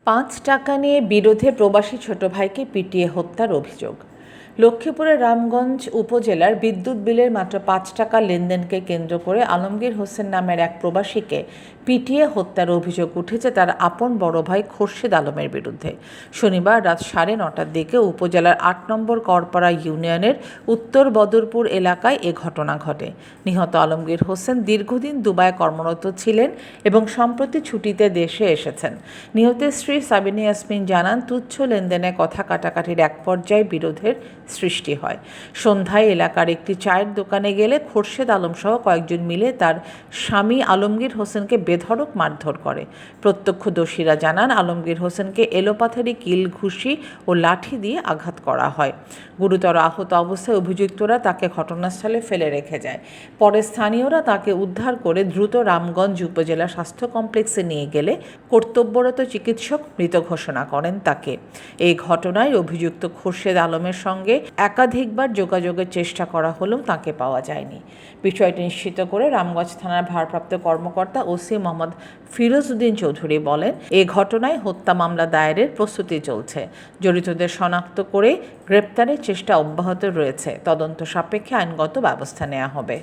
৫ টাকা নিয়ে বিরোধে প্রবাসী ছোট ভাইকে পিটিয়ে হত্যার অভিযোগ। লক্ষ্মীপুরের রামগঞ্জ উপজেলার বিদ্যুৎ বিলের মাত্র ৫ টাকা লেনদেনকে কেন্দ্র করে আলমগীর হোসেন নামের এক প্রবাসীকে পিটিয়ে হত্যার অভিযোগ উঠেছে তার আপন বড় ভাই খোরশেদ আলমের বিরুদ্ধে। শনিবার রাত 9:30টার দিকে উপজেলার ৮ নম্বর করপাড়া ইউনিয়নের উত্তর বদরপুর এলাকায় এ ঘটনা ঘটে। নিহত আলমগীর হোসেন দীর্ঘদিন দুবাইয়ে কর্মরত ছিলেন এবং সম্প্রতি ছুটিতে দেশে এসেছেন। নিহতের স্ত্রী সাবিনা ইয়াসমিন জানান, তুচ্ছ লেনদেনে কথা কাটাকাটির এক পর্যায়ে বিরোধের সৃষ্টি হয়। সন্ধ্যায় এলাকার একটি চায়ের দোকানে গেলে খোরশেদ আলম সহ কয়েকজন মিলে তার স্বামী আলমগীর হোসেনকে বেধড়ক মারধর করে। প্রত্যক্ষদর্শীরা জানান, আলমগীর হোসেনকে এলোপাথারি কিল, ঘুষি ও লাঠি দিয়ে আঘাত করা হয়। গুরুতর আহত অবস্থায় অভিযুক্তরা তাকে ঘটনাস্থলে ফেলে রেখে যায়। পরে স্থানীয়রা তাকে উদ্ধার করে দ্রুত রামগঞ্জ উপজেলা স্বাস্থ্য কমপ্লেক্সে নিয়ে গেলে কর্তব্যরত চিকিৎসক মৃত ঘোষণা করেন তাকে। এই ঘটনায় অভিযুক্ত খোরশেদ আলমের সঙ্গে একাধিকবার যোগাযোগের চেষ্টা করা হলেও তাকে পাওয়া যায়নি। বিষয়টি নিশ্চিত করে রামগঞ্জ থানার ভারপ্রাপ্ত কর্মকর্তা ওসি মোহাম্মদ ফিরোজ উদ্দিন চৌধুরী বলেন, এ ঘটনায় হত্যা মামলা দায়েরের প্রস্তুতি চলছে। জড়িতদের শনাক্ত করে গ্রেপ্তারের চেষ্টা অব্যাহত রয়েছে। তদন্ত সাপেক্ষে আইনগত ব্যবস্থা নেওয়া হবে।